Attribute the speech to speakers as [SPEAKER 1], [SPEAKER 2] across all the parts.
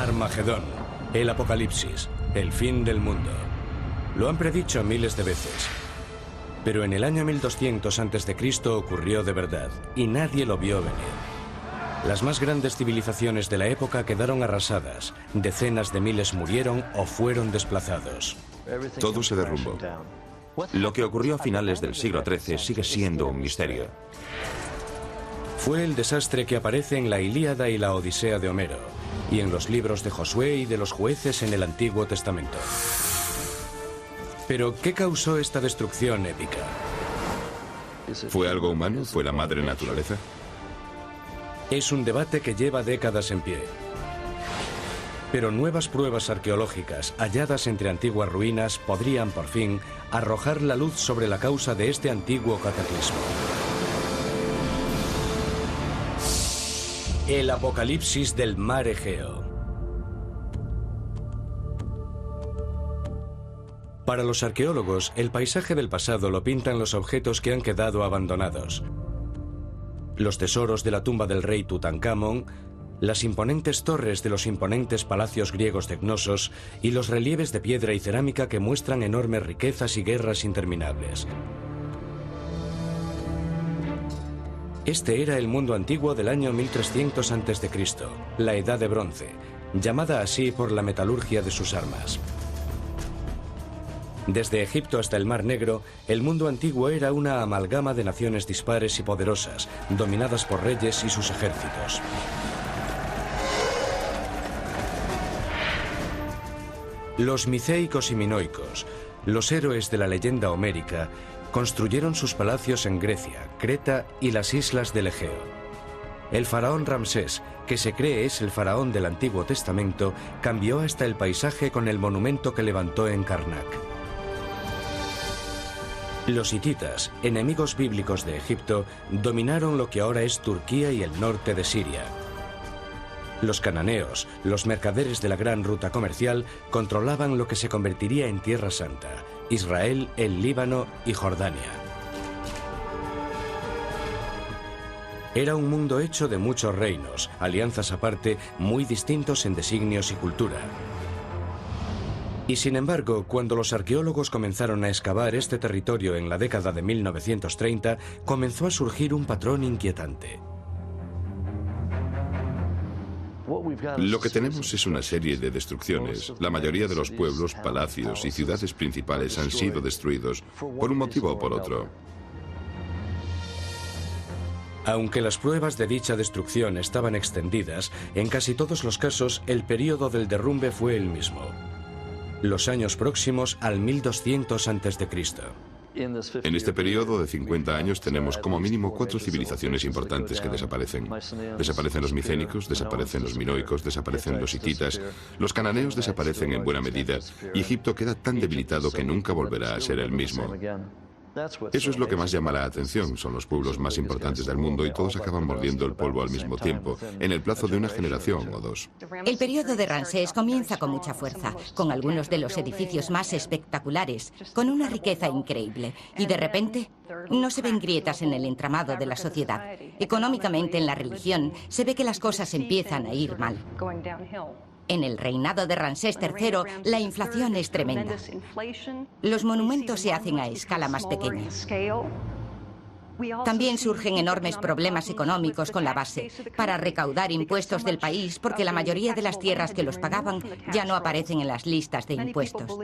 [SPEAKER 1] Armagedón, el apocalipsis, el fin del mundo. Lo han predicho miles de veces. Pero en el año 1200 a.C. ocurrió de verdad, y nadie lo vio venir. Las más grandes civilizaciones de la época quedaron arrasadas, decenas de miles murieron o fueron desplazados.
[SPEAKER 2] Todo se derrumbó. Lo que ocurrió a finales del siglo XIII sigue siendo un misterio.
[SPEAKER 1] Fue el desastre que aparece en la Ilíada y la Odisea de Homero, y en los libros de Josué y de los jueces en el Antiguo Testamento. Pero, ¿qué causó esta destrucción épica?
[SPEAKER 2] ¿Fue algo humano? ¿Fue la madre naturaleza?
[SPEAKER 1] Es un debate que lleva décadas en pie. Pero nuevas pruebas arqueológicas halladas entre antiguas ruinas podrían, por fin, arrojar la luz sobre la causa de este antiguo cataclismo. El apocalipsis del mar Egeo. Para los arqueólogos, el paisaje del pasado lo pintan los objetos que han quedado abandonados. Los tesoros de la tumba del rey Tutankamón, las imponentes torres de los imponentes palacios griegos de Cnosos y los relieves de piedra y cerámica que muestran enormes riquezas y guerras interminables. Este era el mundo antiguo del año 1300 a.C., la Edad de Bronce, llamada así por la metalurgia de sus armas. Desde Egipto hasta el Mar Negro, el mundo antiguo era una amalgama de naciones dispares y poderosas, dominadas por reyes y sus ejércitos. Los miceicos y minoicos, los héroes de la leyenda homérica, construyeron sus palacios en Grecia, Creta y las islas del Egeo. El faraón Ramsés, que se cree es el faraón del Antiguo Testamento, cambió hasta el paisaje con el monumento que levantó en Karnak. Los hititas, enemigos bíblicos de Egipto, dominaron lo que ahora es Turquía y el norte de Siria. Los cananeos, los mercaderes de la gran ruta comercial, controlaban lo que se convertiría en Tierra Santa, Israel, el Líbano y Jordania. Era un mundo hecho de muchos reinos, alianzas aparte, muy distintos en designios y cultura. Y sin embargo, cuando los arqueólogos comenzaron a excavar este territorio en la década de 1930, comenzó a surgir un patrón inquietante.
[SPEAKER 2] Lo que tenemos es una serie de destrucciones. La mayoría de los pueblos, palacios y ciudades principales han sido destruidos por un motivo o por otro.
[SPEAKER 1] Aunque las pruebas de dicha destrucción estaban extendidas, en casi todos los casos el período del derrumbe fue el mismo. Los años próximos al 1200 a.C.
[SPEAKER 2] En este periodo de 50 años tenemos como mínimo 4 civilizaciones importantes que desaparecen. Desaparecen los micénicos, desaparecen los minoicos, desaparecen los hititas, los cananeos desaparecen en buena medida y Egipto queda tan debilitado que nunca volverá a ser el mismo. Eso es lo que más llama la atención, son los pueblos más importantes del mundo y todos acaban mordiendo el polvo al mismo tiempo, en el plazo de una generación o dos.
[SPEAKER 3] El periodo de Ramsés comienza con mucha fuerza, con algunos de los edificios más espectaculares, con una riqueza increíble, y de repente no se ven grietas en el entramado de la sociedad. Económicamente, en la religión, se ve que las cosas empiezan a ir mal. En el reinado de Ramsés III, la inflación es tremenda. Los monumentos se hacen a escala más pequeña. También surgen enormes problemas económicos con la base para recaudar impuestos del país porque la mayoría de las tierras que los pagaban ya no aparecen en las listas de impuestos.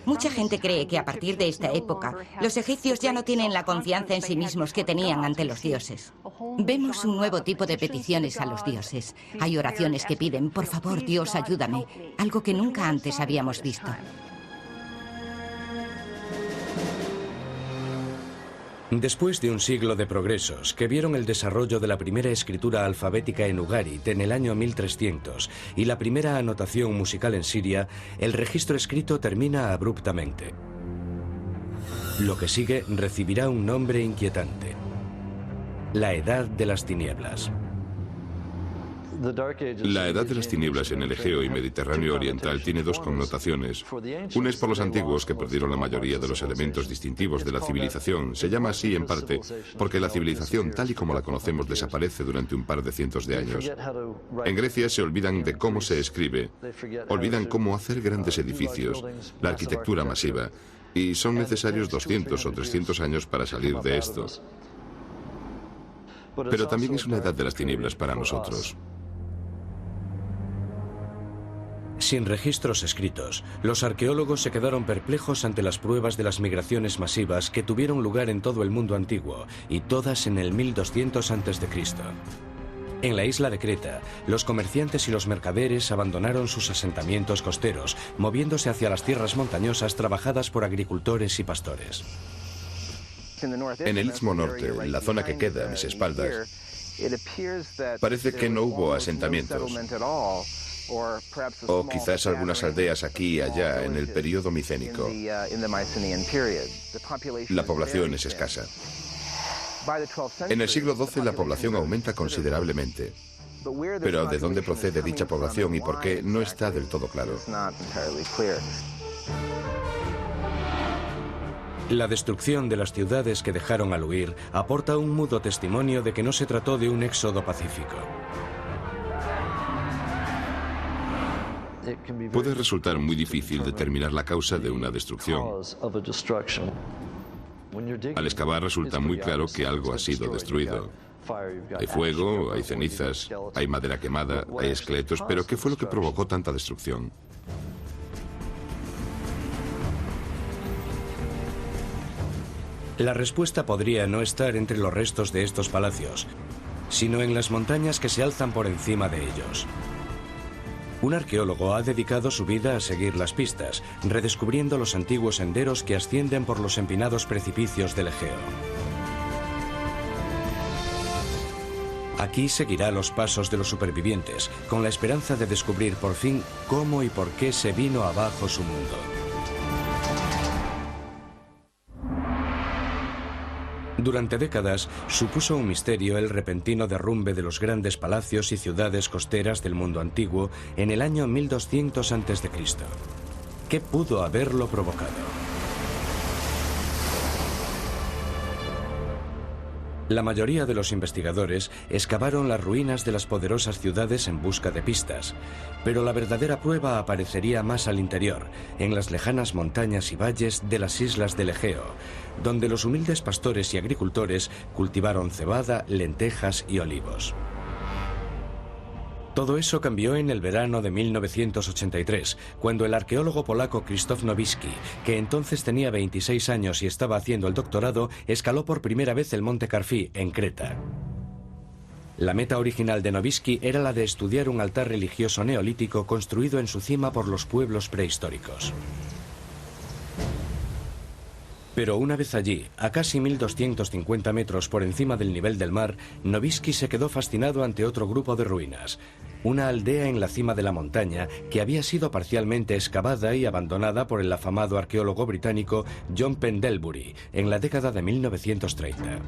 [SPEAKER 3] Mucha gente cree que a partir de esta época los egipcios ya no tienen la confianza en sí mismos que tenían ante los dioses. Vemos un nuevo tipo de peticiones a los dioses. Hay oraciones que piden, por favor, Dios, ayúdame, algo que nunca antes habíamos visto.
[SPEAKER 1] Después de un siglo de progresos que vieron el desarrollo de la primera escritura alfabética en Ugarit en el año 1300 y la primera anotación musical en Siria, el registro escrito termina abruptamente. Lo que sigue recibirá un nombre inquietante: la Edad de las Tinieblas.
[SPEAKER 2] La edad de las tinieblas en el Egeo y Mediterráneo oriental tiene dos connotaciones. Una es por los antiguos, que perdieron la mayoría de los elementos distintivos de la civilización. Se llama así en parte porque la civilización tal y como la conocemos desaparece durante un par de cientos de años. En Grecia se olvidan de cómo se escribe, olvidan cómo hacer grandes edificios, la arquitectura masiva, y son necesarios 200 o 300 años para salir de esto. Pero también es una edad de las tinieblas para nosotros.
[SPEAKER 1] Sin registros escritos, los arqueólogos se quedaron perplejos ante las pruebas de las migraciones masivas que tuvieron lugar en todo el mundo antiguo, y todas en el 1200 a.C. En la isla de Creta, los comerciantes y los mercaderes abandonaron sus asentamientos costeros, moviéndose hacia las tierras montañosas trabajadas por agricultores y pastores.
[SPEAKER 2] En el Istmo Norte, en la zona que queda a mis espaldas, parece que no hubo asentamientos. O quizás algunas aldeas aquí y allá en el período micénico. La población es escasa. En el siglo XII la población aumenta considerablemente. Pero ¿de dónde procede dicha población y por qué? No está del todo claro.
[SPEAKER 1] La destrucción de las ciudades que dejaron al huir aporta un mudo testimonio de que no se trató de un éxodo pacífico.
[SPEAKER 2] Puede resultar muy difícil determinar la causa de una destrucción. Al excavar resulta muy claro que algo ha sido destruido. Hay fuego, hay cenizas, hay madera quemada, hay esqueletos, pero ¿qué fue lo que provocó tanta destrucción?
[SPEAKER 1] La respuesta podría no estar entre los restos de estos palacios, sino en las montañas que se alzan por encima de ellos. Un arqueólogo ha dedicado su vida a seguir las pistas, redescubriendo los antiguos senderos que ascienden por los empinados precipicios del Egeo. Aquí seguirá los pasos de los supervivientes, con la esperanza de descubrir por fin cómo y por qué se vino abajo su mundo. Durante décadas supuso un misterio el repentino derrumbe de los grandes palacios y ciudades costeras del mundo antiguo en el año 1200 a.C. ¿Qué pudo haberlo provocado? La mayoría de los investigadores excavaron las ruinas de las poderosas ciudades en busca de pistas, pero la verdadera prueba aparecería más al interior, en las lejanas montañas y valles de las islas del Egeo, donde los humildes pastores y agricultores cultivaron cebada, lentejas y olivos. Todo eso cambió en el verano de 1983, cuando el arqueólogo polaco Krzysztof Nowicki, que entonces tenía 26 años y estaba haciendo el doctorado, escaló por primera vez el monte Carfi, en Creta. La meta original de Nowicki era la de estudiar un altar religioso neolítico construido en su cima por los pueblos prehistóricos. Pero una vez allí, a casi 1250 metros por encima del nivel del mar, Nowicki se quedó fascinado ante otro grupo de ruinas. Una aldea en la cima de la montaña que había sido parcialmente excavada y abandonada por el afamado arqueólogo británico John Pendlebury en la década de 1930.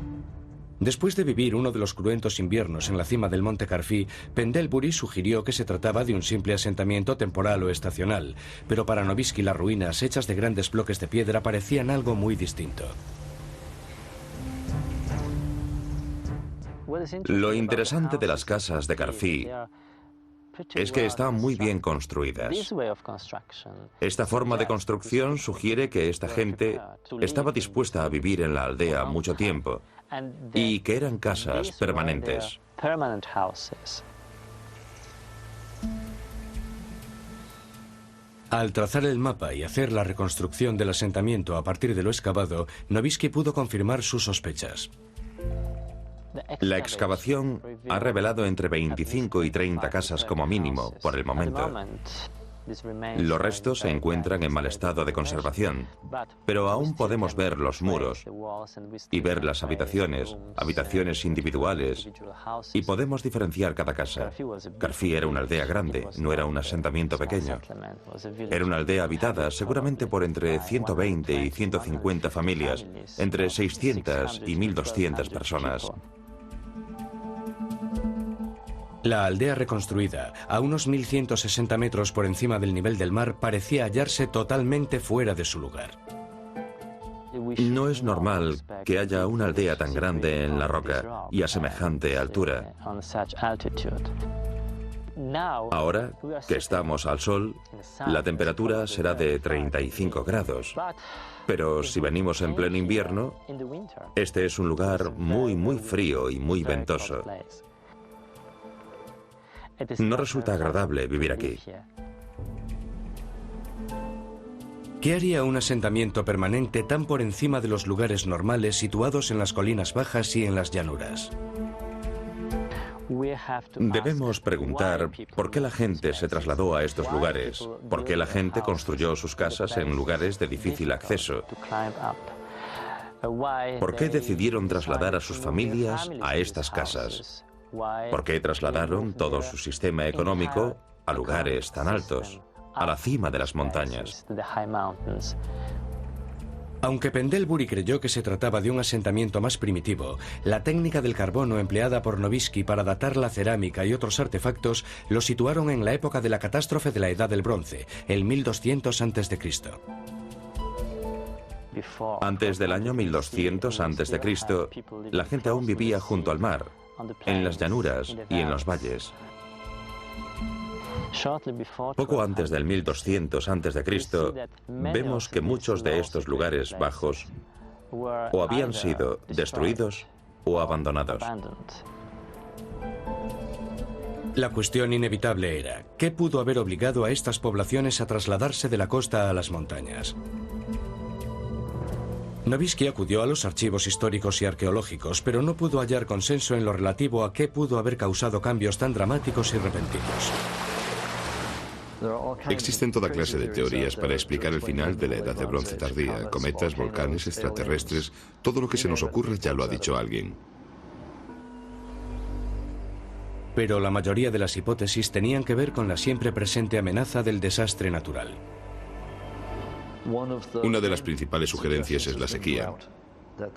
[SPEAKER 1] Después de vivir uno de los cruentos inviernos en la cima del monte Carfi, Pendlebury sugirió que se trataba de un simple asentamiento temporal o estacional, pero para Nowicki las ruinas hechas de grandes bloques de piedra parecían algo muy distinto.
[SPEAKER 4] Lo interesante de las casas de Carfi es que están muy bien construidas. Esta forma de construcción sugiere que esta gente estaba dispuesta a vivir en la aldea mucho tiempo y que eran casas permanentes.
[SPEAKER 1] Al trazar el mapa y hacer la reconstrucción del asentamiento a partir de lo excavado, Nowicki pudo confirmar sus sospechas.
[SPEAKER 4] La excavación ha revelado entre 25 y 30 casas como mínimo, por el momento. Los restos se encuentran en mal estado de conservación, pero aún podemos ver los muros y ver las habitaciones individuales, y podemos diferenciar cada casa. Carfi era una aldea grande, no era un asentamiento pequeño. Era una aldea habitada seguramente por entre 120 y 150 familias, entre 600 y 1200 personas.
[SPEAKER 1] La aldea reconstruida, a unos 1160 metros por encima del nivel del mar, parecía hallarse totalmente fuera de su lugar.
[SPEAKER 4] No es normal que haya una aldea tan grande en la roca y a semejante altura. Ahora que estamos al sol, la temperatura será de 35 grados. Pero si venimos en pleno invierno, este es un lugar muy frío y muy ventoso. No resulta agradable vivir aquí.
[SPEAKER 1] ¿Qué haría un asentamiento permanente tan por encima de los lugares normales situados en las colinas bajas y en las llanuras?
[SPEAKER 4] Debemos preguntar por qué la gente se trasladó a estos lugares, por qué la gente construyó sus casas en lugares de difícil acceso, por qué decidieron trasladar a sus familias a estas casas, por qué trasladaron todo su sistema económico a lugares tan altos, a la cima de las montañas.
[SPEAKER 1] Aunque Pendlebury creyó que se trataba de un asentamiento más primitivo, la técnica del carbono empleada por Nowitzki para datar la cerámica y otros artefactos lo situaron en la época de la catástrofe de la Edad del Bronce, el 1200 a.C.
[SPEAKER 4] Antes del año 1200 a.C., la gente aún vivía junto al mar, en las llanuras y en los valles. Poco antes del 1200 a.C., vemos que muchos de estos lugares bajos o habían sido destruidos o abandonados.
[SPEAKER 1] La cuestión inevitable era, ¿qué pudo haber obligado a estas poblaciones a trasladarse de la costa a las montañas? Nowitzki acudió a los archivos históricos y arqueológicos, pero no pudo hallar consenso en lo relativo a qué pudo haber causado cambios tan dramáticos y repentinos.
[SPEAKER 2] Existen toda clase de teorías para explicar el final de la Edad de Bronce tardía. Cometas, volcanes, extraterrestres, todo lo que se nos ocurra ya lo ha dicho alguien.
[SPEAKER 1] Pero la mayoría de las hipótesis tenían que ver con la siempre presente amenaza del desastre natural.
[SPEAKER 2] Una de las principales sugerencias es la sequía.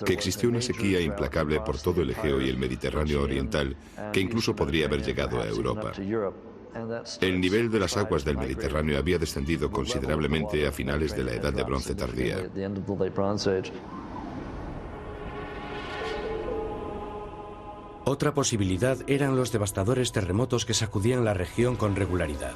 [SPEAKER 2] Que existió una sequía implacable por todo el Egeo y el Mediterráneo oriental, que incluso podría haber llegado a Europa. El nivel de las aguas del Mediterráneo había descendido considerablemente a finales de la Edad de Bronce tardía.
[SPEAKER 1] Otra posibilidad eran los devastadores terremotos que sacudían la región con regularidad.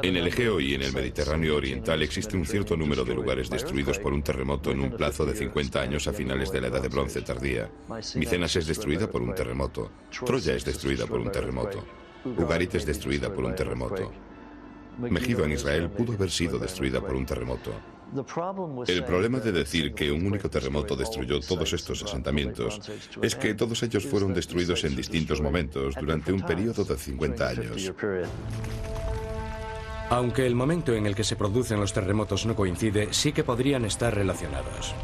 [SPEAKER 2] En el Egeo y en el Mediterráneo oriental existe un cierto número de lugares destruidos por un terremoto en un plazo de 50 años a finales de la Edad de Bronce tardía. Micenas es destruida por un terremoto. Troya es destruida por un terremoto. Ugarit es destruida por un terremoto. Megiddo en Israel pudo haber sido destruida por un terremoto. El problema de decir que un único terremoto destruyó todos estos asentamientos es que todos ellos fueron destruidos en distintos momentos durante un periodo de 50 años.
[SPEAKER 1] Aunque el momento en el que se producen los terremotos no coincide, sí que podrían estar relacionados.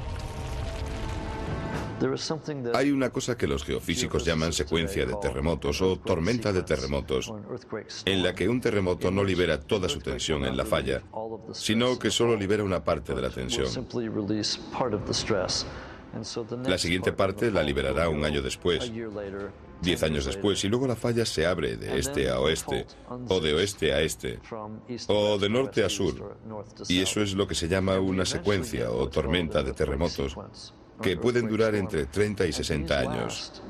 [SPEAKER 2] Hay una cosa que los geofísicos llaman secuencia de terremotos o tormenta de terremotos, en la que un terremoto no libera toda su tensión en la falla, sino que solo libera una parte de la tensión. La siguiente parte la liberará un año después, 10 años después, y luego la falla se abre de este a oeste, o de oeste a este, o de norte a sur. Y eso es lo que se llama una secuencia o tormenta de terremotos, que pueden durar entre 30 y 60 años.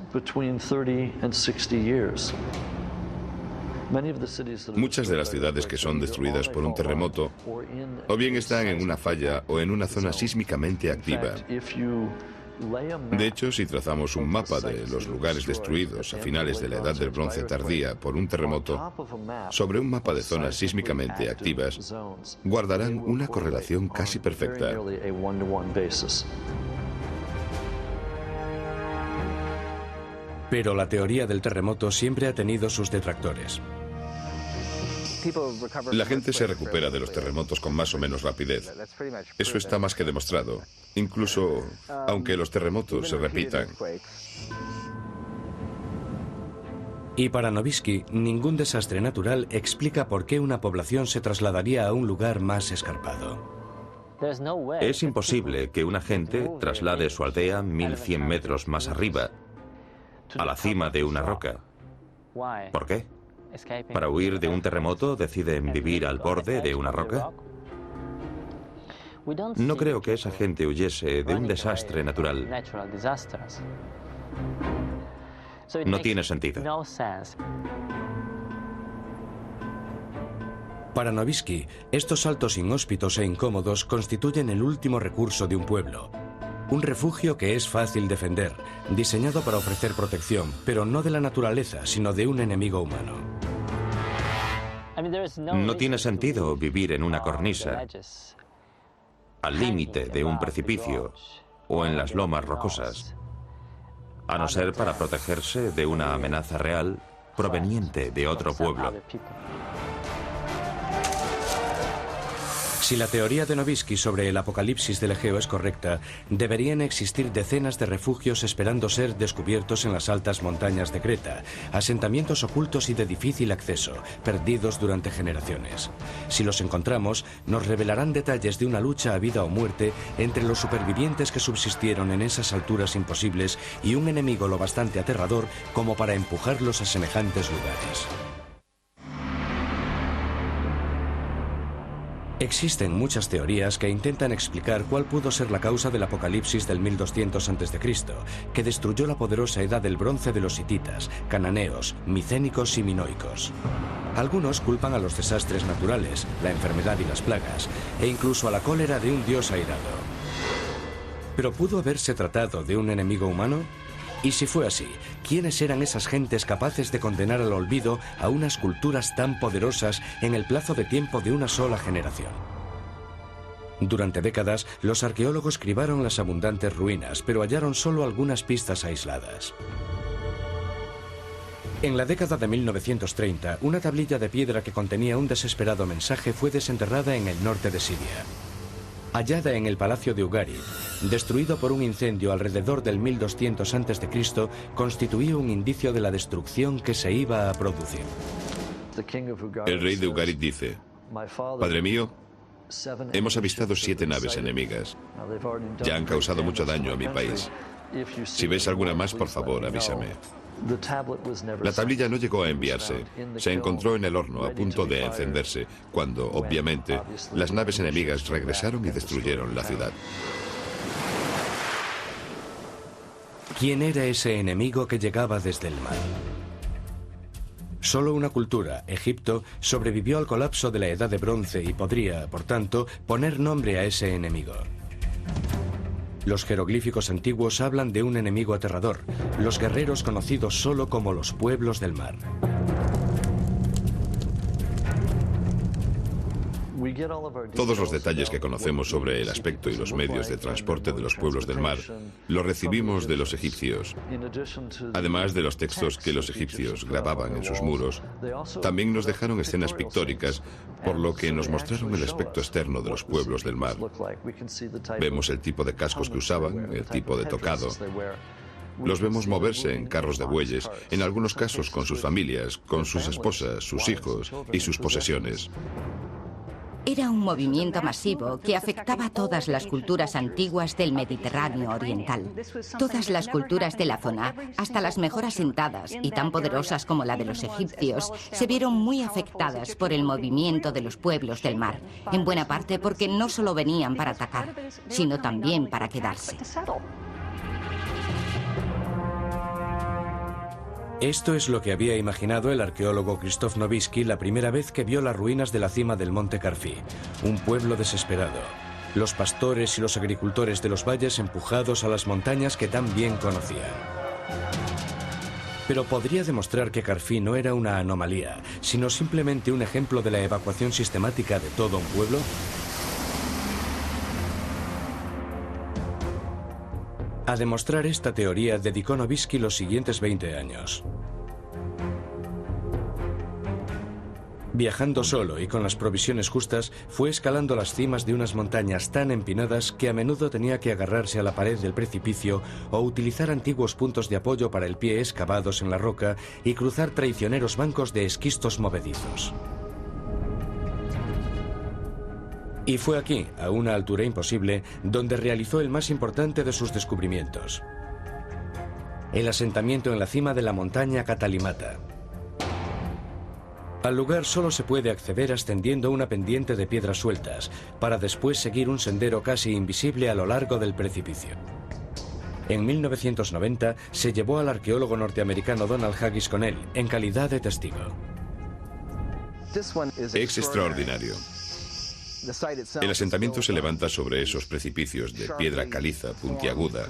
[SPEAKER 2] Muchas de las ciudades que son destruidas por un terremoto, o bien están en una falla o en una zona sísmicamente activa. De hecho, si trazamos un mapa de los lugares destruidos a finales de la Edad del Bronce tardía por un terremoto, sobre un mapa de zonas sísmicamente activas, guardarán una correlación casi perfecta.
[SPEAKER 1] Pero la teoría del terremoto siempre ha tenido sus detractores.
[SPEAKER 2] La gente se recupera de los terremotos con más o menos rapidez. Eso está más que demostrado, incluso aunque los terremotos se repitan.
[SPEAKER 1] Y para Nowitzki, ningún desastre natural explica por qué una población se trasladaría a un lugar más escarpado.
[SPEAKER 4] Es imposible que una gente traslade su aldea 1100 metros más arriba a la cima de una roca. ¿Por qué? ¿Para huir de un terremoto deciden vivir al borde de una roca? No creo que esa gente huyese de un desastre natural. No tiene sentido.
[SPEAKER 1] Para Novisky, estos saltos inhóspitos e incómodos constituyen el último recurso de un pueblo. Un refugio que es fácil defender, diseñado para ofrecer protección, pero no de la naturaleza, sino de un enemigo humano.
[SPEAKER 4] No tiene sentido vivir en una cornisa, al límite de un precipicio o en las lomas rocosas, a no ser para protegerse de una amenaza real proveniente de otro pueblo.
[SPEAKER 1] Si la teoría de Novisky sobre el apocalipsis del Egeo es correcta, deberían existir decenas de refugios esperando ser descubiertos en las altas montañas de Creta, asentamientos ocultos y de difícil acceso, perdidos durante generaciones. Si los encontramos, nos revelarán detalles de una lucha a vida o muerte entre los supervivientes que subsistieron en esas alturas imposibles y un enemigo lo bastante aterrador como para empujarlos a semejantes lugares. Existen muchas teorías que intentan explicar cuál pudo ser la causa del apocalipsis del 1200 a.C., que destruyó la poderosa edad del bronce de los hititas, cananeos, micénicos y minoicos. Algunos culpan a los desastres naturales, la enfermedad y las plagas, e incluso a la cólera de un dios airado. ¿Pero pudo haberse tratado de un enemigo humano? Y si fue así, ¿quiénes eran esas gentes capaces de condenar al olvido a unas culturas tan poderosas en el plazo de tiempo de una sola generación? Durante décadas, los arqueólogos cribaron las abundantes ruinas, pero hallaron solo algunas pistas aisladas. En la década de 1930, una tablilla de piedra que contenía un desesperado mensaje fue desenterrada en el norte de Siria. Hallada en el palacio de Ugarit, destruido por un incendio alrededor del 1200 a.C., constituía un indicio de la destrucción que se iba a producir.
[SPEAKER 2] El rey de Ugarit dice: Padre mío, hemos avistado 7 naves enemigas. Ya han causado mucho daño a mi país. Si ves alguna más, por favor, avísame. La tablilla no llegó a enviarse. Se encontró en el horno a punto de encenderse, cuando, obviamente, las naves enemigas regresaron y destruyeron la ciudad.
[SPEAKER 1] ¿Quién era ese enemigo que llegaba desde el mar? Solo una cultura, Egipto, sobrevivió al colapso de la Edad de Bronce y podría, por tanto, poner nombre a ese enemigo. Los jeroglíficos antiguos hablan de un enemigo aterrador, los guerreros conocidos solo como los pueblos del mar.
[SPEAKER 2] Todos los detalles que conocemos sobre el aspecto y los medios de transporte de los pueblos del mar los recibimos de los egipcios. Además de los textos que los egipcios grababan en sus muros, también nos dejaron escenas pictóricas, por lo que nos mostraron el aspecto externo de los pueblos del mar. Vemos el tipo de cascos que usaban, el tipo de tocado. Los vemos moverse en carros de bueyes, en algunos casos con sus familias, con sus esposas, sus hijos y sus posesiones.
[SPEAKER 3] Era un movimiento masivo que afectaba a todas las culturas antiguas del Mediterráneo oriental. Todas las culturas de la zona, hasta las mejor asentadas y tan poderosas como la de los egipcios, se vieron muy afectadas por el movimiento de los pueblos del mar, en buena parte porque no solo venían para atacar, sino también para quedarse.
[SPEAKER 1] Esto es lo que había imaginado el arqueólogo Krzysztof Novisky la primera vez que vio las ruinas de la cima del monte Carfi, un pueblo desesperado. Los pastores y los agricultores de los valles empujados a las montañas que tan bien conocían. Pero ¿podría demostrar que Carfi no era una anomalía, sino simplemente un ejemplo de la evacuación sistemática de todo un pueblo? A demostrar esta teoría dedicó Novisky los siguientes 20 años. Viajando solo y con las provisiones justas, fue escalando las cimas de unas montañas tan empinadas que a menudo tenía que agarrarse a la pared del precipicio o utilizar antiguos puntos de apoyo para el pie excavados en la roca y cruzar traicioneros bancos de esquistos movedizos. Y fue aquí, a una altura imposible, donde realizó el más importante de sus descubrimientos. el asentamiento en la cima de la montaña Katalimata. Al lugar solo se puede acceder ascendiendo una pendiente de piedras sueltas, para después seguir un sendero casi invisible a lo largo del precipicio. En 1990 se llevó al arqueólogo norteamericano Donald Haggis con él, en calidad de testigo.
[SPEAKER 2] Es extraordinario. El asentamiento se levanta sobre esos precipicios de piedra caliza puntiaguda,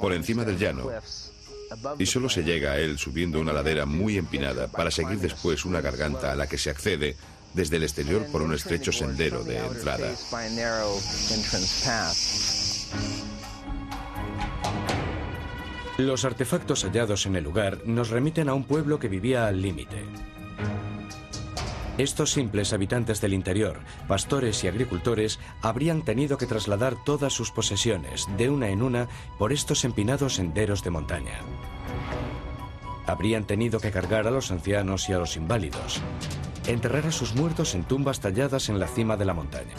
[SPEAKER 2] por encima del llano, y solo se llega a él subiendo una ladera muy empinada para seguir después una garganta a la que se accede desde el exterior por un estrecho sendero de entrada.
[SPEAKER 1] Los artefactos hallados en el lugar nos remiten a un pueblo que vivía al límite. Estos simples habitantes del interior, pastores y agricultores, habrían tenido que trasladar todas sus posesiones, de una en una, por estos empinados senderos de montaña. Habrían tenido que cargar a los ancianos y a los inválidos, enterrar a sus muertos en tumbas talladas en la cima de la montaña.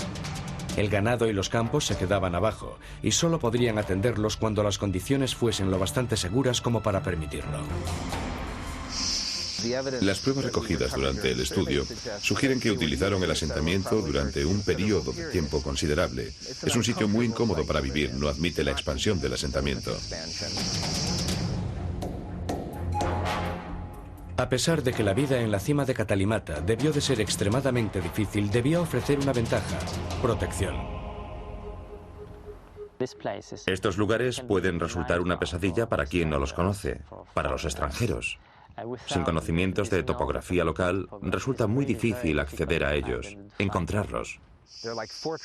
[SPEAKER 1] El ganado y los campos se quedaban abajo, y solo podrían atenderlos cuando las condiciones fuesen lo bastante seguras como para permitirlo.
[SPEAKER 2] Las pruebas recogidas durante el estudio sugieren que utilizaron el asentamiento durante un periodo de tiempo considerable. Es un sitio muy incómodo para vivir, no admite la expansión del asentamiento.
[SPEAKER 1] A pesar de que la vida en la cima de Katalimata debió de ser extremadamente difícil, debía ofrecer una ventaja: protección.
[SPEAKER 4] Estos lugares pueden resultar una pesadilla para quien no los conoce, para los extranjeros. Sin conocimientos de topografía local, resulta muy difícil acceder a ellos, encontrarlos.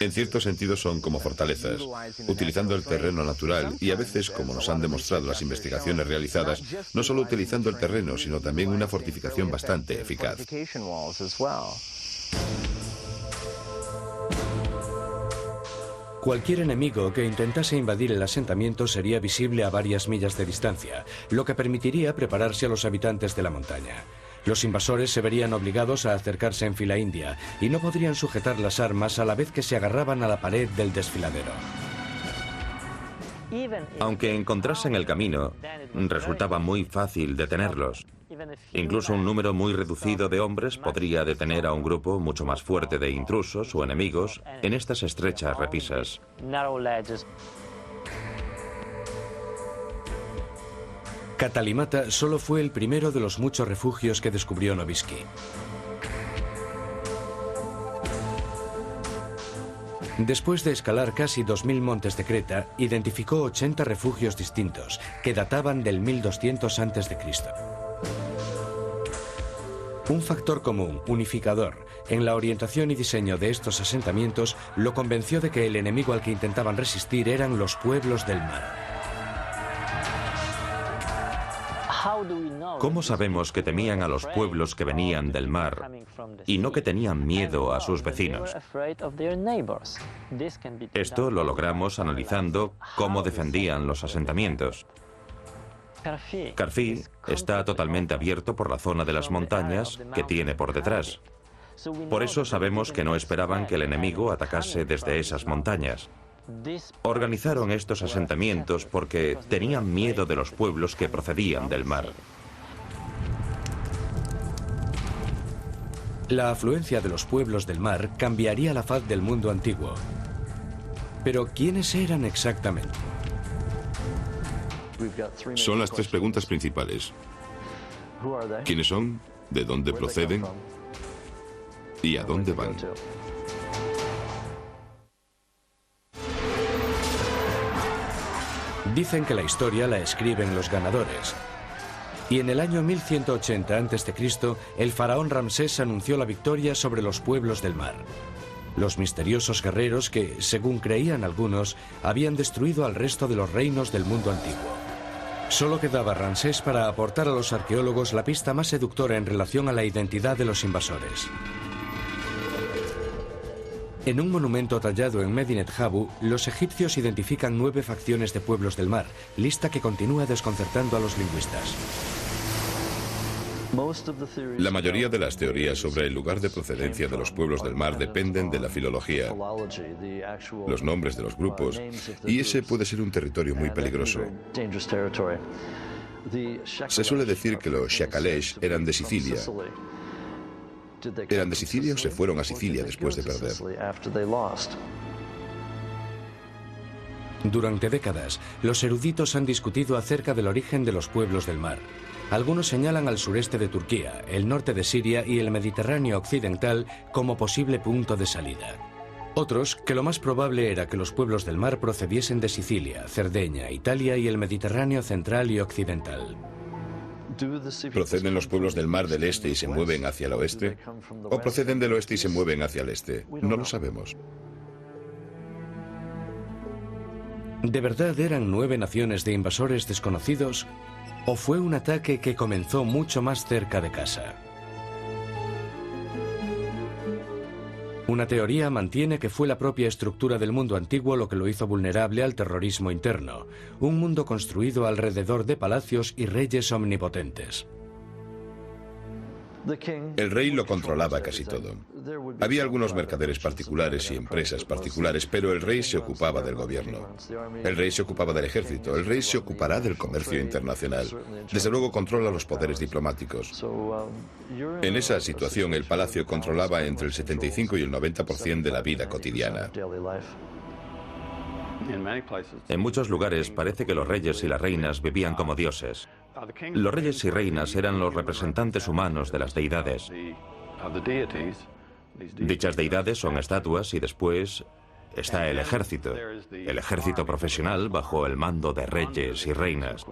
[SPEAKER 2] En cierto sentido son como fortalezas, utilizando el terreno natural y a veces, como nos han demostrado las investigaciones realizadas, no solo utilizando el terreno, sino también una fortificación bastante eficaz.
[SPEAKER 1] Cualquier enemigo que intentase invadir el asentamiento sería visible a varias millas de distancia, lo que permitiría prepararse a los habitantes de la montaña. Los invasores se verían obligados a acercarse en fila india y no podrían sujetar las armas a la vez que se agarraban a la pared del desfiladero.
[SPEAKER 4] Aunque encontrasen el camino, resultaba muy fácil detenerlos. Incluso un número muy reducido de hombres podría detener a un grupo mucho más fuerte de intrusos o enemigos en estas estrechas repisas.
[SPEAKER 1] Katalimata solo fue el primero de los muchos refugios que descubrió Novisky. Después de escalar casi 2000 montes de Creta, identificó 80 refugios distintos que databan del 1200 a.C. Un factor común, unificador, en la orientación y diseño de estos asentamientos lo convenció de que el enemigo al que intentaban resistir eran los pueblos del mar.
[SPEAKER 4] ¿Cómo sabemos que temían a los pueblos que venían del mar y no que tenían miedo a sus vecinos? Esto lo logramos analizando cómo defendían los asentamientos. Carfi está totalmente abierto por la zona de las montañas que tiene por detrás. Por eso sabemos que no esperaban que el enemigo atacase desde esas montañas. Organizaron estos asentamientos porque tenían miedo de los pueblos que procedían del mar.
[SPEAKER 1] La afluencia de los pueblos del mar cambiaría la faz del mundo antiguo. Pero ¿quiénes eran exactamente?
[SPEAKER 2] Son las tres preguntas principales. ¿Quiénes son? ¿De dónde proceden? ¿Y a dónde van?
[SPEAKER 1] Dicen que la historia la escriben los ganadores. Y en el año 1180 a.C., el faraón Ramsés anunció la victoria sobre los pueblos del mar. Los misteriosos guerreros que, según creían algunos, habían destruido al resto de los reinos del mundo antiguo. Solo quedaba Ramsés para aportar a los arqueólogos la pista más seductora en relación a la identidad de los invasores. En un monumento tallado en Medinet Habu, los egipcios identifican 9 facciones de pueblos del mar, lista que continúa desconcertando a los lingüistas.
[SPEAKER 2] La mayoría de las teorías sobre el lugar de procedencia de los pueblos del mar dependen de la filología, los nombres de los grupos, y ese puede ser un territorio muy peligroso. Se suele decir que los Shakalesh eran de Sicilia. ¿Eran de Sicilia o se fueron a Sicilia después de perder?
[SPEAKER 1] Durante décadas, los eruditos han discutido acerca del origen de los pueblos del mar. Algunos señalan al sureste de Turquía, el norte de Siria y el Mediterráneo occidental como posible punto de salida. Otros, que lo más probable era que los pueblos del mar procediesen de Sicilia, Cerdeña, Italia y el Mediterráneo central y occidental.
[SPEAKER 2] ¿Proceden los pueblos del mar del este y se mueven hacia el oeste? ¿O proceden del oeste y se mueven hacia el este? No lo sabemos.
[SPEAKER 1] ¿De verdad eran 9 naciones de invasores desconocidos? ¿O fue un ataque que comenzó mucho más cerca de casa? Una teoría mantiene que fue la propia estructura del mundo antiguo lo que lo hizo vulnerable al terrorismo interno, un mundo construido alrededor de palacios y reyes omnipotentes.
[SPEAKER 2] El rey lo controlaba casi todo. Había algunos mercaderes particulares y empresas particulares, pero el rey se ocupaba del gobierno. El rey se ocupaba del ejército. El rey se ocupará del comercio internacional. Desde luego controla los poderes diplomáticos. En esa situación, el palacio controlaba entre el 75 y el 90% de la vida cotidiana.
[SPEAKER 4] En muchos lugares parece que los reyes y las reinas vivían como dioses. Los reyes y reinas eran los representantes humanos de las deidades. Dichas deidades son estatuas y después está el ejército profesional bajo el mando de reyes y reinas.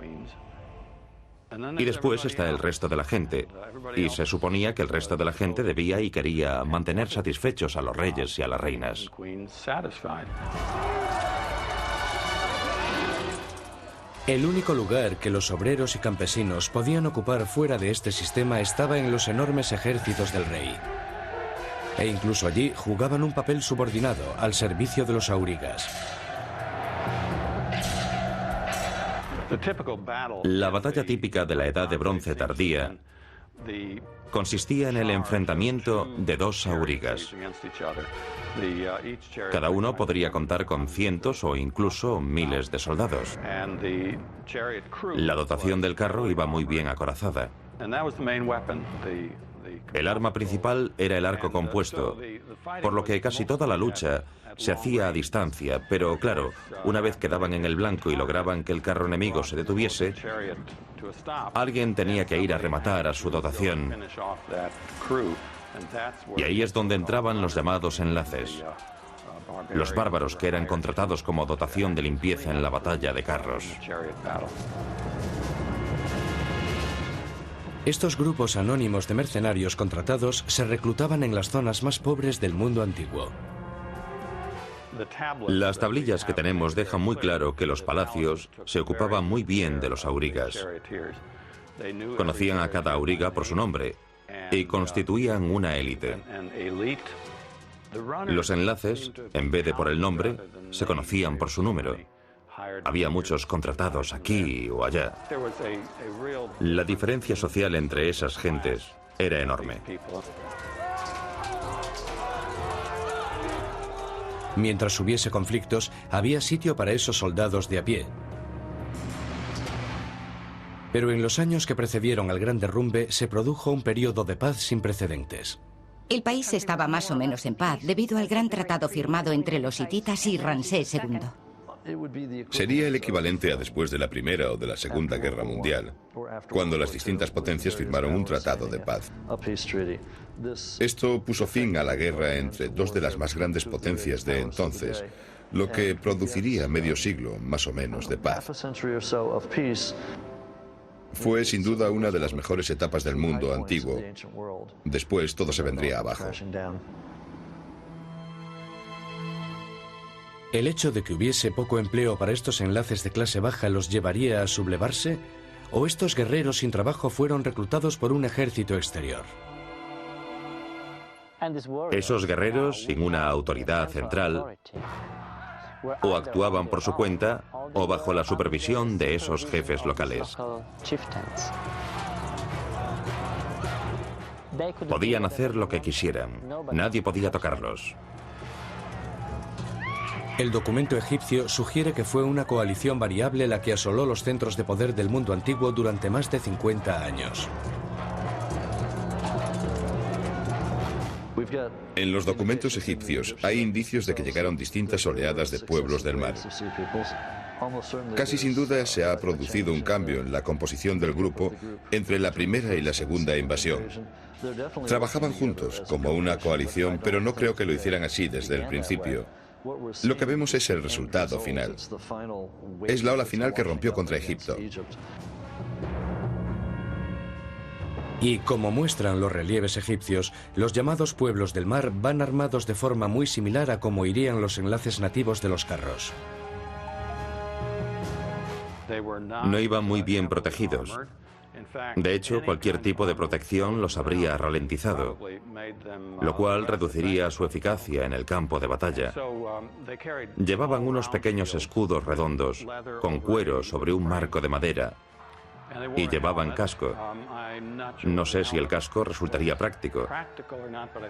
[SPEAKER 4] Y después está el resto de la gente, y se suponía que el resto de la gente debía y quería mantener satisfechos a los reyes y a las reinas.
[SPEAKER 1] El único lugar que los obreros y campesinos podían ocupar fuera de este sistema estaba en los enormes ejércitos del rey. E incluso allí jugaban un papel subordinado al servicio de los aurigas.
[SPEAKER 4] La batalla típica de la Edad de Bronce tardía consistía en el enfrentamiento de 2 aurigas. Cada uno podría contar con cientos o incluso miles de soldados. La dotación del carro iba muy bien acorazada. El arma principal era el arco compuesto, por lo que casi toda la lucha se hacía a distancia, pero claro, una vez que daban en el blanco y lograban que el carro enemigo se detuviese, alguien tenía que ir a rematar a su dotación. Y ahí es donde entraban los llamados enlaces, los bárbaros que eran contratados como dotación de limpieza en la batalla de carros.
[SPEAKER 1] Estos grupos anónimos de mercenarios contratados se reclutaban en las zonas más pobres del mundo antiguo.
[SPEAKER 4] Las tablillas que tenemos dejan muy claro que los palacios se ocupaban muy bien de los aurigas. Conocían a cada auriga por su nombre y constituían una élite. Los enlaces, en vez de por el nombre, se conocían por su número. Había muchos contratados aquí o allá. La diferencia social entre esas gentes era enorme.
[SPEAKER 1] Mientras hubiese conflictos, había sitio para esos soldados de a pie. Pero en los años que precedieron al gran derrumbe se produjo un periodo de paz sin precedentes.
[SPEAKER 3] El país estaba más o menos en paz debido al gran tratado firmado entre los hititas y Ramsés II.
[SPEAKER 2] Sería el equivalente a después de la Primera o de la Segunda Guerra Mundial, cuando las distintas potencias firmaron un tratado de paz. Esto puso fin a la guerra entre 2 de las más grandes potencias de entonces, lo que produciría medio siglo, más o menos, de paz. Fue sin duda una de las mejores etapas del mundo antiguo. Después todo se vendría abajo.
[SPEAKER 1] ¿El hecho de que hubiese poco empleo para estos enlaces de clase baja los llevaría a sublevarse? ¿O estos guerreros sin trabajo fueron reclutados por un ejército exterior?
[SPEAKER 4] Esos guerreros, sin una autoridad central, o actuaban por su cuenta o bajo la supervisión de esos jefes locales. Podían hacer lo que quisieran. Nadie podía tocarlos.
[SPEAKER 1] El documento egipcio sugiere que fue una coalición variable la que asoló los centros de poder del mundo antiguo durante más de 50 años.
[SPEAKER 2] En los documentos egipcios hay indicios de que llegaron distintas oleadas de pueblos del mar. Casi sin duda se ha producido un cambio en la composición del grupo entre la primera y la segunda invasión. Trabajaban juntos como una coalición, pero no creo que lo hicieran así desde el principio. Lo que vemos es el resultado final. Es la ola final que rompió contra Egipto.
[SPEAKER 1] Y como muestran los relieves egipcios, los llamados pueblos del mar van armados de forma muy similar a como irían los enlaces nativos de los carros.
[SPEAKER 4] No iban muy bien protegidos. De hecho, cualquier tipo de protección los habría ralentizado, lo cual reduciría su eficacia en el campo de batalla. Llevaban unos pequeños escudos redondos, con cuero sobre un marco de madera, y llevaban casco. No sé si el casco resultaría práctico,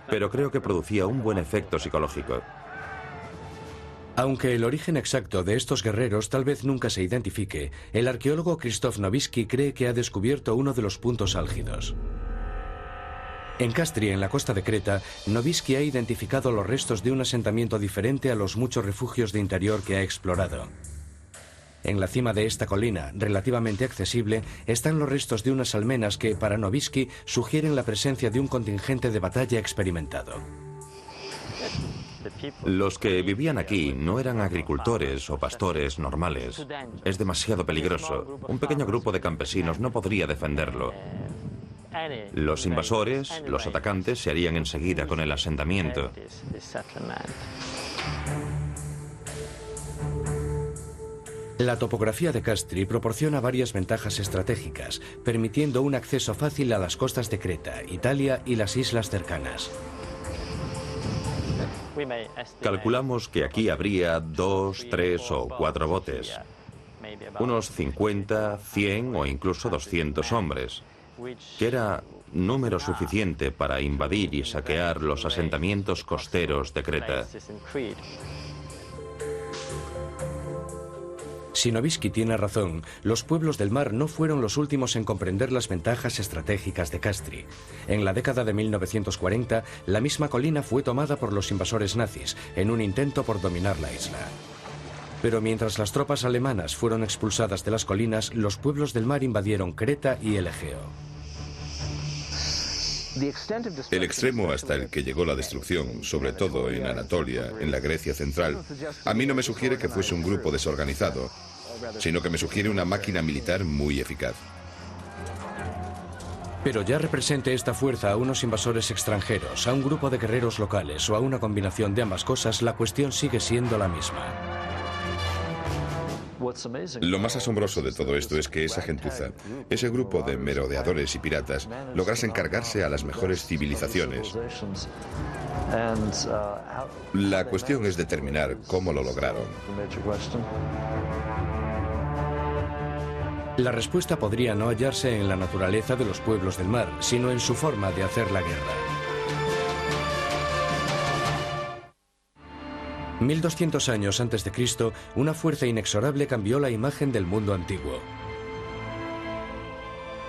[SPEAKER 4] pero creo que producía un buen efecto psicológico.
[SPEAKER 1] Aunque el origen exacto de estos guerreros tal vez nunca se identifique, el arqueólogo Krzysztof Nowicki cree que ha descubierto uno de los puntos álgidos. En Kastri, en la costa de Creta, Nowicki ha identificado los restos de un asentamiento diferente a los muchos refugios de interior que ha explorado. En la cima de esta colina, relativamente accesible, están los restos de unas almenas que, para Nowicki, sugieren la presencia de un contingente de batalla experimentado.
[SPEAKER 4] Los que vivían aquí no eran agricultores o pastores normales. Es demasiado peligroso. Un pequeño grupo de campesinos no podría defenderlo. Los invasores, los atacantes, se harían enseguida con el asentamiento.
[SPEAKER 1] La topografía de Kastri proporciona varias ventajas estratégicas, permitiendo un acceso fácil a las costas de Creta, Italia y las islas cercanas.
[SPEAKER 4] Calculamos que aquí habría 2, 3 o 4 botes, unos 50, 100 o incluso 200 hombres, que era número suficiente para invadir y saquear los asentamientos costeros de Creta.
[SPEAKER 1] Si Nowicki tiene razón, los pueblos del mar no fueron los últimos en comprender las ventajas estratégicas de Kastri. En la década de 1940, la misma colina fue tomada por los invasores nazis en un intento por dominar la isla. Pero mientras las tropas alemanas fueron expulsadas de las colinas, los pueblos del mar invadieron Creta y el Egeo.
[SPEAKER 2] El extremo hasta el que llegó la destrucción, sobre todo en Anatolia, en la Grecia central, a mí no me sugiere que fuese un grupo desorganizado, sino que me sugiere una máquina militar muy eficaz.
[SPEAKER 1] Pero ya represente esta fuerza a unos invasores extranjeros, a un grupo de guerreros locales o a una combinación de ambas cosas, la cuestión sigue siendo la misma.
[SPEAKER 2] Lo más asombroso de todo esto es que esa gentuza, ese grupo de merodeadores y piratas, lograsen cargarse a las mejores civilizaciones. La cuestión es determinar cómo lo lograron.
[SPEAKER 1] La respuesta podría no hallarse en la naturaleza de los pueblos del mar, sino en su forma de hacer la guerra. 1200 años antes de Cristo, una fuerza inexorable cambió la imagen del mundo antiguo.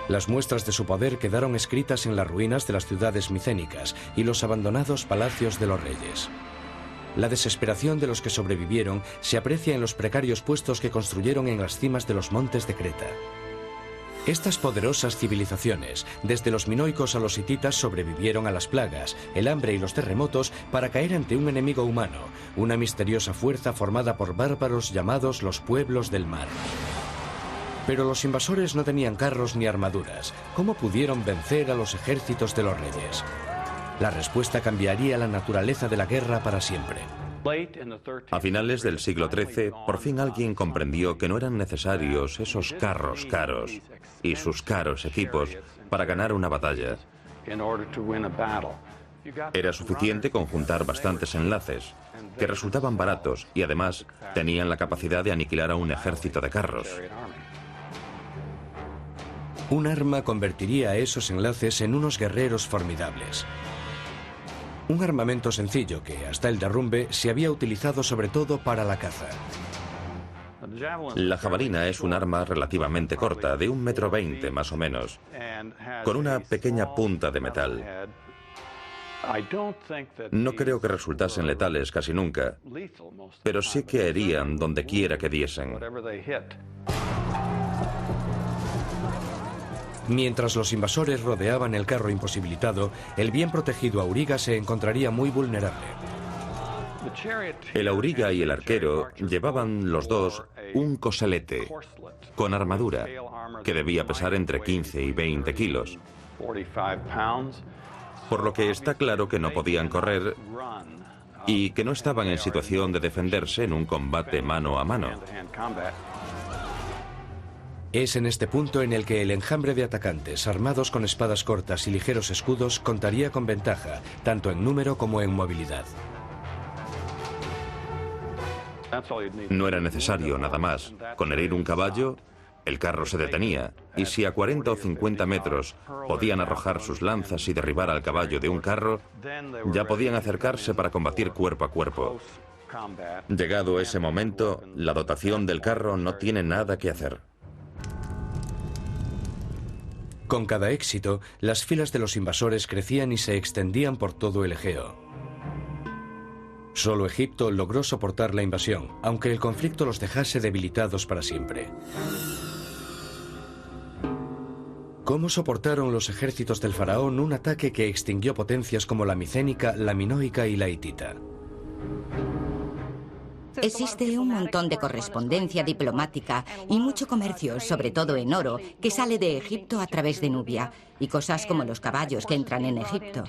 [SPEAKER 1] Las muestras de su poder quedaron escritas en las ruinas de las ciudades micénicas y los abandonados palacios de los reyes. La desesperación de los que sobrevivieron se aprecia en los precarios puestos que construyeron en las cimas de los montes de Creta. Estas poderosas civilizaciones, desde los minoicos a los hititas, sobrevivieron a las plagas, el hambre y los terremotos para caer ante un enemigo humano, una misteriosa fuerza formada por bárbaros llamados los pueblos del mar. Pero los invasores no tenían carros ni armaduras. ¿Cómo pudieron vencer a los ejércitos de los reyes? La respuesta cambiaría la naturaleza de la guerra para siempre.
[SPEAKER 4] A finales del siglo XIII, por fin alguien comprendió que no eran necesarios esos carros caros y sus caros equipos para ganar una batalla. Era suficiente con juntar bastantes enlaces, que resultaban baratos y además tenían la capacidad de aniquilar a un ejército de carros.
[SPEAKER 1] Un arma convertiría a esos enlaces en unos guerreros formidables. Un armamento sencillo que, hasta el derrumbe, se había utilizado sobre todo para la caza.
[SPEAKER 4] La jabalina es un arma relativamente corta, de 1,20 m más o menos, con una pequeña punta de metal. No creo que resultasen letales casi nunca, pero sí que herían donde quiera que diesen.
[SPEAKER 1] Mientras los invasores rodeaban el carro imposibilitado, el bien protegido auriga se encontraría muy vulnerable.
[SPEAKER 4] El auriga y el arquero llevaban los dos un coselete con armadura que debía pesar entre 15 y 20 kilos, por lo que está claro que no podían correr y que no estaban en situación de defenderse en un combate mano a mano.
[SPEAKER 1] Es en este punto en el que el enjambre de atacantes armados con espadas cortas y ligeros escudos contaría con ventaja, tanto en número como en movilidad.
[SPEAKER 4] No era necesario nada más. Con herir un caballo, el carro se detenía, y si a 40 o 50 metros podían arrojar sus lanzas y derribar al caballo de un carro, ya podían acercarse para combatir cuerpo a cuerpo. Llegado ese momento, la dotación del carro no tiene nada que hacer.
[SPEAKER 1] Con cada éxito, las filas de los invasores crecían y se extendían por todo el Egeo. Solo Egipto logró soportar la invasión, aunque el conflicto los dejase debilitados para siempre. ¿Cómo soportaron los ejércitos del faraón un ataque que extinguió potencias como la micénica, la minoica y la hitita?
[SPEAKER 3] Existe un montón de correspondencia diplomática y mucho comercio, sobre todo en oro, que sale de Egipto a través de Nubia, y cosas como los caballos que entran en Egipto.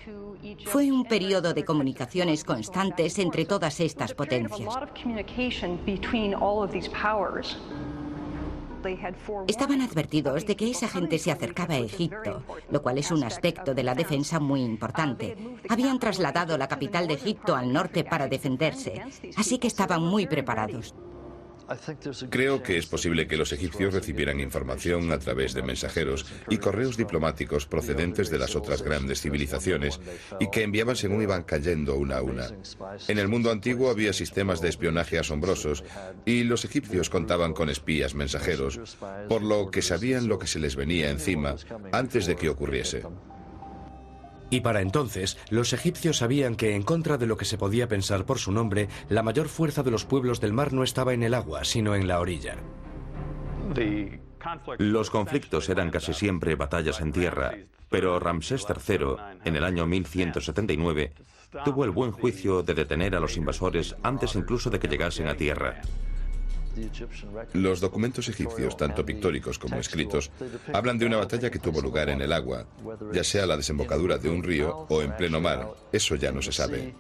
[SPEAKER 3] Fue un periodo de comunicaciones constantes entre todas estas potencias. Estaban advertidos de que esa gente se acercaba a Egipto, lo cual es un aspecto de la defensa muy importante. Habían trasladado la capital de Egipto al norte para defenderse, así que estaban muy preparados.
[SPEAKER 2] Creo que es posible que los egipcios recibieran información a través de mensajeros y correos diplomáticos procedentes de las otras grandes civilizaciones y que enviaban según iban cayendo una a una. En el mundo antiguo había sistemas de espionaje asombrosos y los egipcios contaban con espías mensajeros, por lo que sabían lo que se les venía encima antes de que ocurriese.
[SPEAKER 1] Y para entonces, los egipcios sabían que, en contra de lo que se podía pensar por su nombre, la mayor fuerza de los pueblos del mar no estaba en el agua, sino en la orilla.
[SPEAKER 4] Los conflictos eran casi siempre batallas en tierra, pero Ramsés III, en el año 1179, tuvo el buen juicio de detener a los invasores antes incluso de que llegasen a tierra.
[SPEAKER 2] Los documentos egipcios, tanto pictóricos como escritos, hablan de una batalla que tuvo lugar en el agua, ya sea a la desembocadura de un río o en pleno mar. Eso ya no se sabe.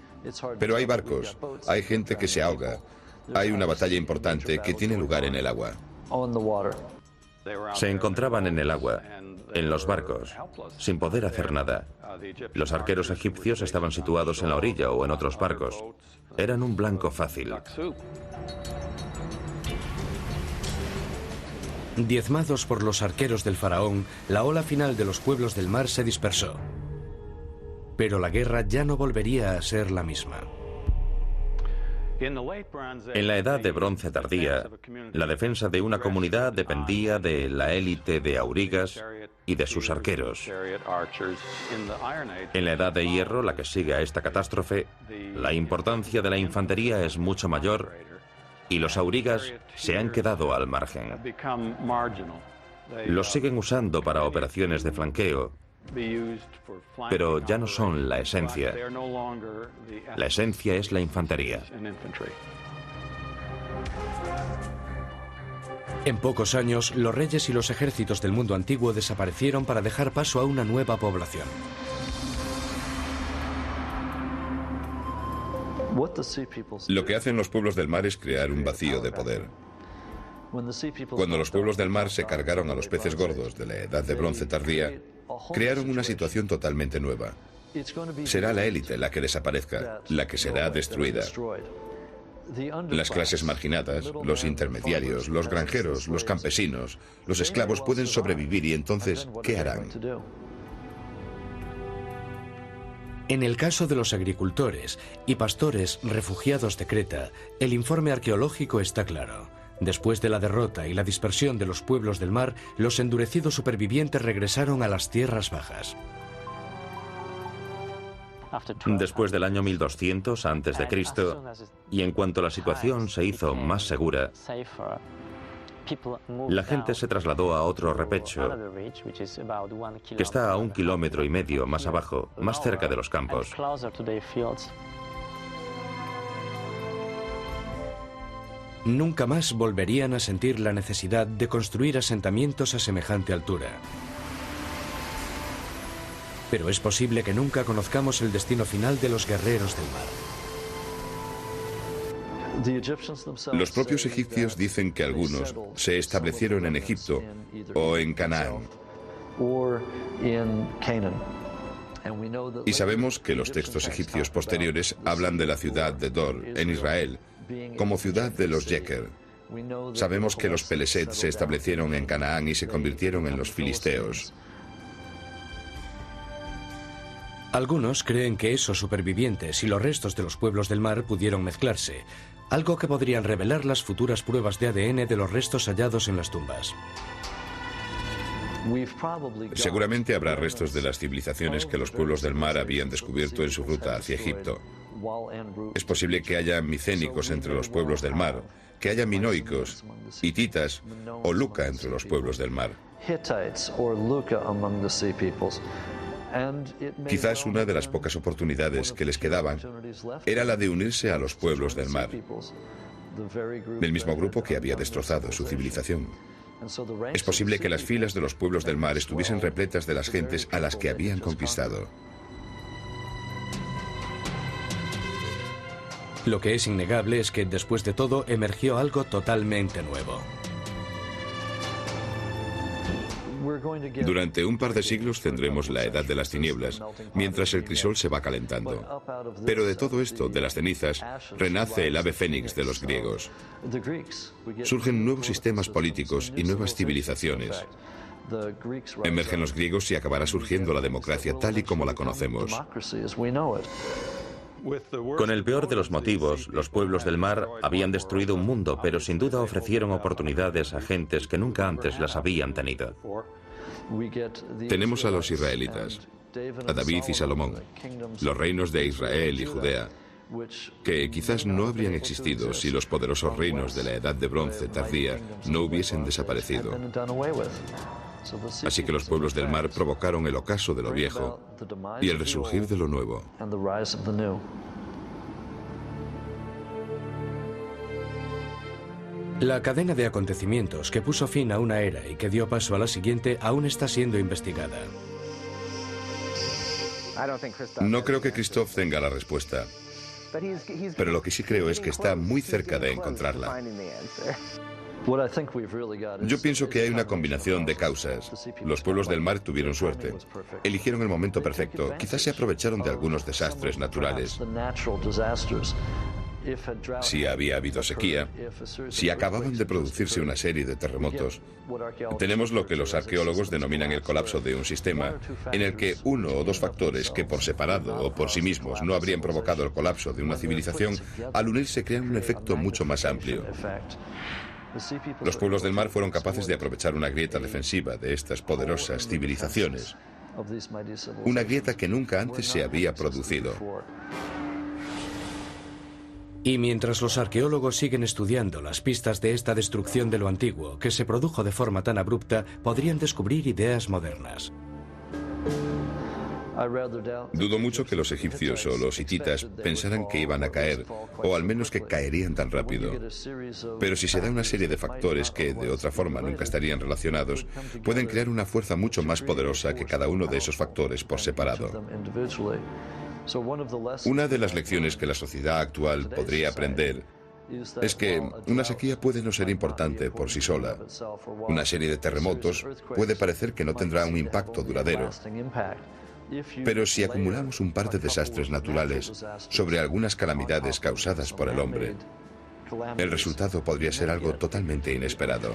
[SPEAKER 2] Pero hay barcos, hay gente que se ahoga, hay una batalla importante que tiene lugar en el agua.
[SPEAKER 4] Se encontraban en el agua, en los barcos, sin poder hacer nada. Los arqueros egipcios estaban situados en la orilla o en otros barcos. Eran un blanco fácil.
[SPEAKER 1] Diezmados por los arqueros del faraón, la ola final de los pueblos del mar se dispersó. Pero la guerra ya no volvería a ser la misma.
[SPEAKER 4] En la edad de bronce tardía, la defensa de una comunidad dependía de la élite de aurigas y de sus arqueros. En la edad de hierro, la que sigue a esta catástrofe, la importancia de la infantería es mucho mayor y los aurigas se han quedado al margen. Los siguen usando para operaciones de flanqueo, pero ya no son la esencia. La esencia es la infantería.
[SPEAKER 1] En pocos años, los reyes y los ejércitos del mundo antiguo desaparecieron para dejar paso a una nueva población.
[SPEAKER 2] Lo que hacen los pueblos del mar es crear un vacío de poder. Cuando los pueblos del mar se cargaron a los peces gordos de la edad de bronce tardía, crearon una situación totalmente nueva. Será la élite la que desaparezca, la que será destruida. Las clases marginadas, los intermediarios, los granjeros, los campesinos, los esclavos pueden sobrevivir y entonces, ¿qué harán?
[SPEAKER 1] En el caso de los agricultores y pastores refugiados de Creta, el informe arqueológico está claro. Después de la derrota y la dispersión de los pueblos del mar, los endurecidos supervivientes regresaron a las tierras bajas.
[SPEAKER 4] Después del año 1200 a.C., y en cuanto la situación se hizo más segura, la gente se trasladó a otro repecho, que está a 1,5 kilómetros más abajo, más cerca de los campos.
[SPEAKER 1] Nunca más volverían a sentir la necesidad de construir asentamientos a semejante altura. Pero es posible que nunca conozcamos el destino final de los guerreros del mar.
[SPEAKER 2] Los propios egipcios dicen que algunos se establecieron en Egipto o en Canaán. Y sabemos que los textos egipcios posteriores hablan de la ciudad de Dor, en Israel, como ciudad de los Yeker. Sabemos que los Peleset se establecieron en Canaán y se convirtieron en los filisteos.
[SPEAKER 1] Algunos creen que esos supervivientes y los restos de los pueblos del mar pudieron mezclarse, algo que podrían revelar las futuras pruebas de ADN de los restos hallados en las tumbas.
[SPEAKER 2] Seguramente habrá restos de las civilizaciones que los pueblos del mar habían descubierto en su ruta hacia Egipto. Es posible que haya micénicos entre los pueblos del mar, que haya minoicos, hititas o luca entre los pueblos del mar. Quizás una de las pocas oportunidades que les quedaban era la de unirse a los pueblos del mar, del mismo grupo que había destrozado su civilización. Es posible que las filas de los pueblos del mar estuviesen repletas de las gentes a las que habían conquistado.
[SPEAKER 1] Lo que es innegable es que después de todo emergió algo totalmente nuevo.
[SPEAKER 2] Durante un par de siglos tendremos la edad de las tinieblas, mientras el crisol se va calentando. Pero de todo esto, de las cenizas, renace el ave fénix de los griegos. Surgen nuevos sistemas políticos y nuevas civilizaciones. Emergen los griegos y acabará surgiendo la democracia tal y como la conocemos.
[SPEAKER 4] Con el peor de los motivos, los pueblos del mar habían destruido un mundo, pero sin duda ofrecieron oportunidades a gentes que nunca antes las habían tenido.
[SPEAKER 2] Tenemos a los israelitas, a David y Salomón, los reinos de Israel y Judea, que quizás no habrían existido si los poderosos reinos de la Edad de Bronce tardía no hubiesen desaparecido. Así que los pueblos del mar provocaron el ocaso de lo viejo y el resurgir de lo nuevo.
[SPEAKER 1] La cadena de acontecimientos que puso fin a una era y que dio paso a la siguiente aún está siendo investigada.
[SPEAKER 2] No creo que Christoph tenga la respuesta, pero lo que sí creo es que está muy cerca de encontrarla. Yo pienso que hay una combinación de causas. Los pueblos del mar tuvieron suerte. Eligieron el momento perfecto. Quizás se aprovecharon de algunos desastres naturales. Si había habido sequía, si acababan de producirse una serie de terremotos, tenemos lo que los arqueólogos denominan el colapso de un sistema, en el que uno o dos factores que por separado o por sí mismos no habrían provocado el colapso de una civilización, al unirse crean un efecto mucho más amplio. Los pueblos del mar fueron capaces de aprovechar una grieta defensiva de estas poderosas civilizaciones, una grieta que nunca antes se había producido.
[SPEAKER 1] Y mientras los arqueólogos siguen estudiando las pistas de esta destrucción de lo antiguo, que se produjo de forma tan abrupta, podrían descubrir ideas modernas.
[SPEAKER 2] Dudo mucho que los egipcios o los hititas pensaran que iban a caer, o al menos que caerían tan rápido. Pero si se da una serie de factores que, de otra forma, nunca estarían relacionados, pueden crear una fuerza mucho más poderosa que cada uno de esos factores por separado. Una de las lecciones que la sociedad actual podría aprender es que una sequía puede no ser importante por sí sola. Una serie de terremotos puede parecer que no tendrá un impacto duradero. Pero si acumulamos un par de desastres naturales sobre algunas calamidades causadas por el hombre, el resultado podría ser algo totalmente inesperado.